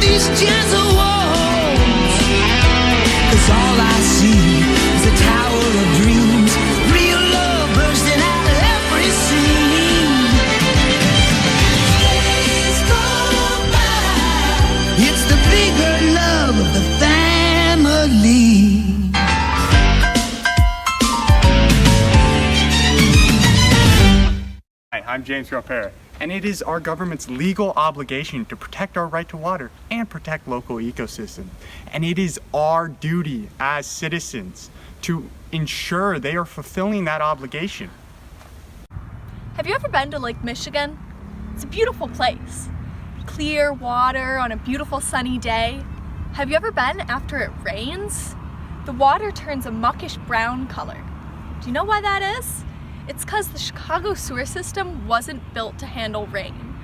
these gentle walls, 'cause all I see is a tower of dreams, real love bursting out of every scene. Days go by, it's the bigger love of the family. Hi, I'm James Gropera, and it is our government's legal obligation to protect our right to water and protect local ecosystems. And it is our duty as citizens to ensure they are fulfilling that obligation. Have you ever been to Lake Michigan? It's a beautiful place. Clear water on a beautiful sunny day. Have you ever been after it rains? The water turns a muckish brown color. Do you know why that is? It's because the Chicago sewer system wasn't built to handle rain.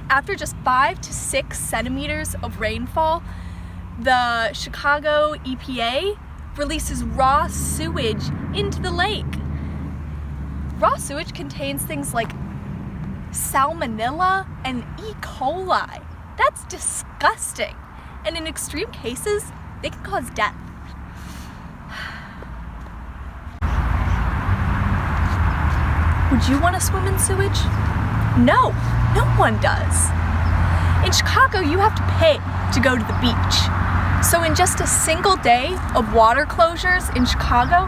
After just 5 to 6 centimeters of rainfall, the Chicago EPA releases raw sewage into the lake. Raw sewage contains things like salmonella and E. coli. That's disgusting. And in extreme cases, they can cause death. Would you want to swim in sewage? No, no one does. In Chicago, you have to pay to go to the beach. So in just a single day of water closures in Chicago,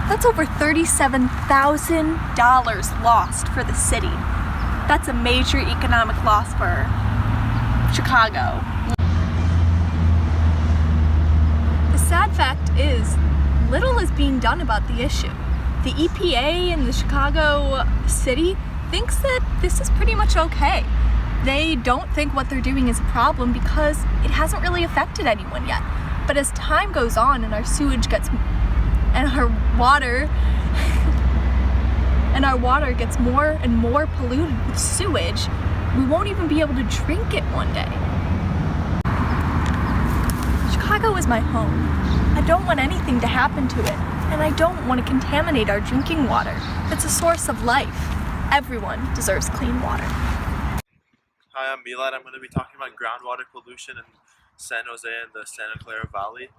that's over $37,000 lost for the city. That's a major economic loss for Chicago. The sad fact is, little is being done about the issue. The EPA and the Chicago city thinks that this is pretty much okay. They don't think what they're doing is a problem because it hasn't really affected anyone yet. But as time goes on and our sewage gets, and our water gets more and more polluted with sewage, we won't even be able to drink it one day. Chicago is my home. I don't want anything to happen to it. And I don't want to contaminate our drinking water. It's a source of life. Everyone deserves clean water. Hi, I'm Milad. I'm going to be talking about groundwater pollution in San Jose and the Santa Clara Valley.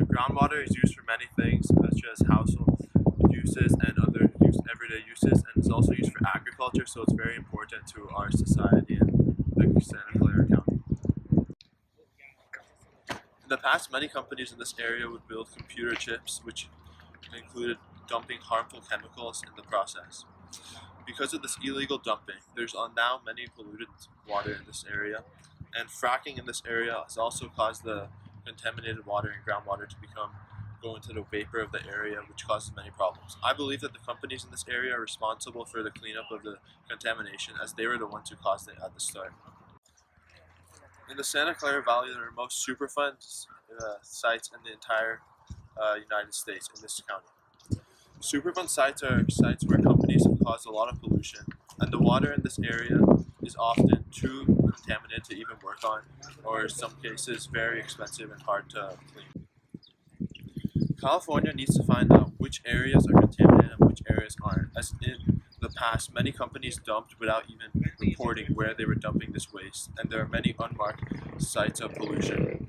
Groundwater is used for many things, such as household uses and other everyday uses, and it's also used for agriculture, so it's very important to our society and the Santa Clara County. In the past, many companies in this area would build computer chips, which included dumping harmful chemicals in the process. Because of this illegal dumping, there's now many polluted water in this area, and fracking in this area has also caused the contaminated water and groundwater to go into the vapor of the area, which causes many problems. I believe that the companies in this area are responsible for the cleanup of the contamination, as they were the ones who caused it at the start. In the Santa Clara Valley, there are most Superfund sites in the entire United States in this county. Superfund sites are sites where companies have caused a lot of pollution, and the water in this area is often too contaminated to even work on, or in some cases very expensive and hard to clean. California needs to find out which areas are contaminated and which areas aren't, as in the past, many companies dumped without even reporting where they were dumping this waste, and there are many unmarked sites of pollution.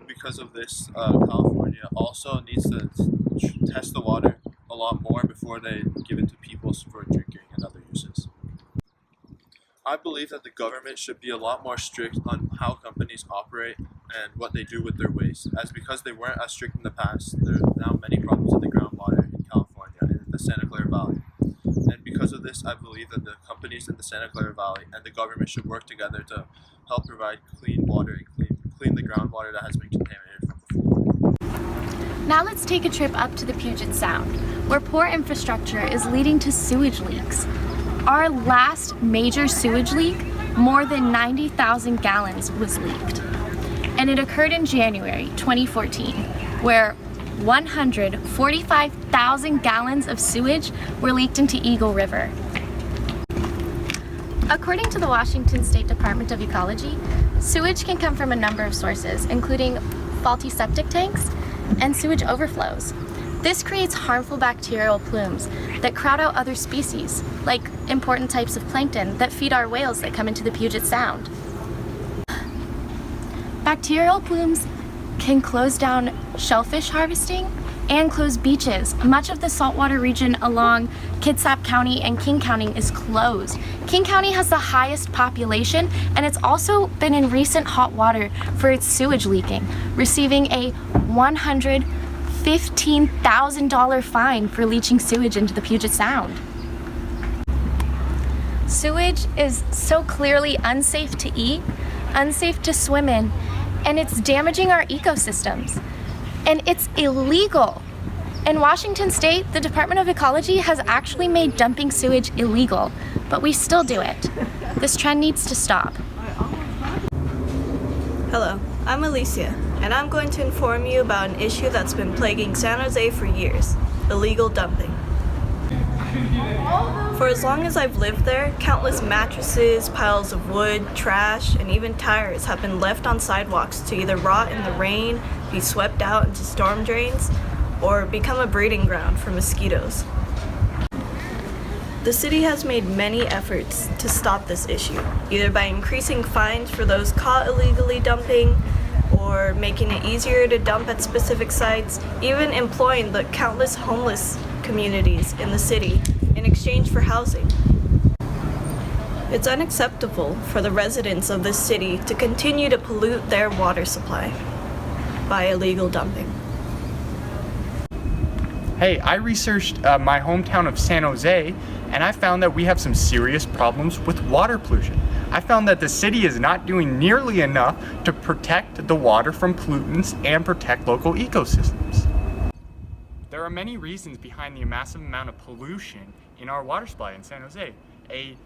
Because of this, California also needs to test the water a lot more before they give it to people for drinking and other uses. I believe that the government should be a lot more strict on how companies operate and what they do with their waste, as because they weren't as strict in the past, there are now many problems with the groundwater in California and in the Santa Clara Valley. And because of this, I believe that the companies in the Santa Clara Valley and the government should work together to help provide clean water and clean the groundwater that has been contaminated from before. Now let's take a trip up to the Puget Sound, where poor infrastructure is leading to sewage leaks. Our last major sewage leak, more than 90,000 gallons was leaked. And it occurred in January 2014, where 145,000 gallons of sewage were leaked into Eagle River. According to the Washington State Department of Ecology, sewage can come from a number of sources, including faulty septic tanks and sewage overflows. This creates harmful bacterial plumes that crowd out other species, like important types of plankton that feed our whales that come into the Puget Sound. Bacterial plumes can close down shellfish harvesting and close beaches. Much of the saltwater region along Kitsap County and King County is closed. King County has the highest population, and it's also been in recent hot water for its sewage leaking, receiving a $115,000 fine for leaching sewage into the Puget Sound. Sewage is so clearly unsafe to eat, unsafe to swim in, and it's damaging our ecosystems. And it's illegal. In Washington State, the Department of Ecology has actually made dumping sewage illegal, but we still do it. This trend needs to stop. Hello, I'm Alicia, and I'm going to inform you about an issue that's been plaguing San Jose for years: illegal dumping. For as long as I've lived there, countless mattresses, piles of wood, trash, and even tires have been left on sidewalks to either rot in the rain, be swept out into storm drains, or become a breeding ground for mosquitoes. The city has made many efforts to stop this issue, either by increasing fines for those caught illegally dumping, or making it easier to dump at specific sites, even employing the countless homeless communities in the city in exchange for housing. It's unacceptable for the residents of this city to continue to pollute their water supply by illegal dumping. Hey, I researched my hometown of San Jose, and I found that we have some serious problems with water pollution. I found that the city is not doing nearly enough to protect the water from pollutants and protect local ecosystems. There are many reasons behind the massive amount of pollution in our water supply in San Jose. A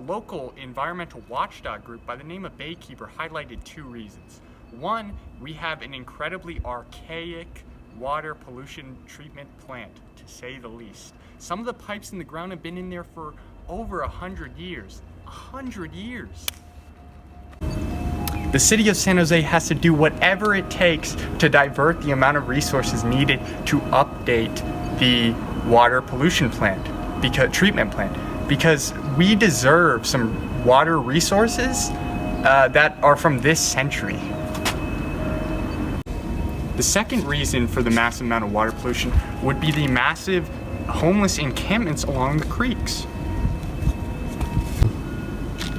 local environmental watchdog group by the name of Baykeeper highlighted two reasons. One, we have an incredibly archaic water pollution treatment plant, to say the least. Some of the pipes in the ground have been in there for over 100 years. 100 years! The city of San Jose has to do whatever it takes to divert the amount of resources needed to update the water pollution plant, treatment plant, because we deserve some water resources that are from this century. The second reason for the massive amount of water pollution would be the massive homeless encampments along the creeks.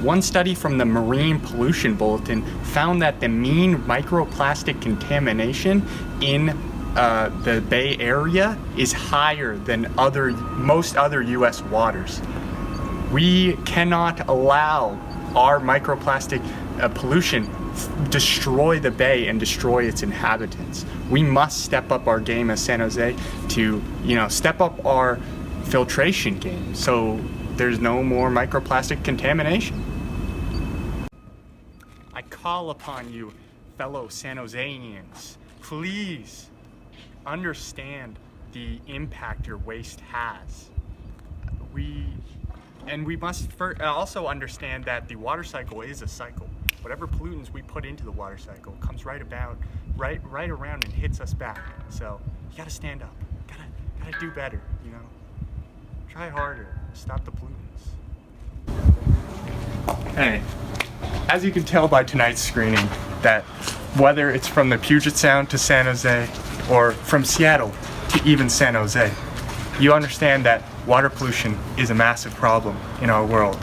One study from the Marine Pollution Bulletin found that the mean microplastic contamination in the Bay Area is higher than most other U.S. waters. We cannot allow our microplastic pollution destroy the bay and destroy its inhabitants. We must step up our game as San Jose to, step up our filtration game so there's no more microplastic contamination. I call upon you, fellow San Joseans, please understand the impact your waste has. We must also understand that the water cycle is a cycle. Whatever pollutants we put into the water cycle comes right around and hits us back. So you gotta stand up, gotta do better, Try harder, stop the pollutants. Hey, as you can tell by tonight's screening, that whether it's from the Puget Sound to San Jose, or from Seattle to even San Jose, you understand that water pollution is a massive problem in our world,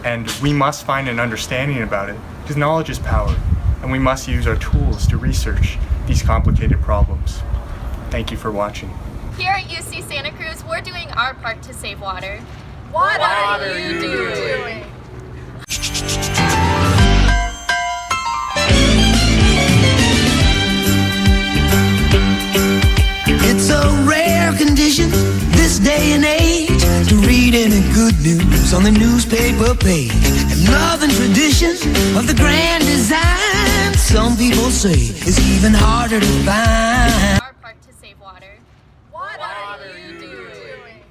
and we must find an understanding about it, because knowledge is power, and we must use our tools to research these complicated problems. Thank you for watching. Here at UC Santa Cruz, we're doing our part to save water. What are you doing? It's a rare condition this day and age to read any good news on the newspaper page. And love and tradition of the grand design, some people say, is even harder to find. Our part to save water. What are you doing?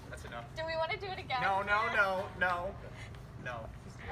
That's enough. Do we want to do it again? No.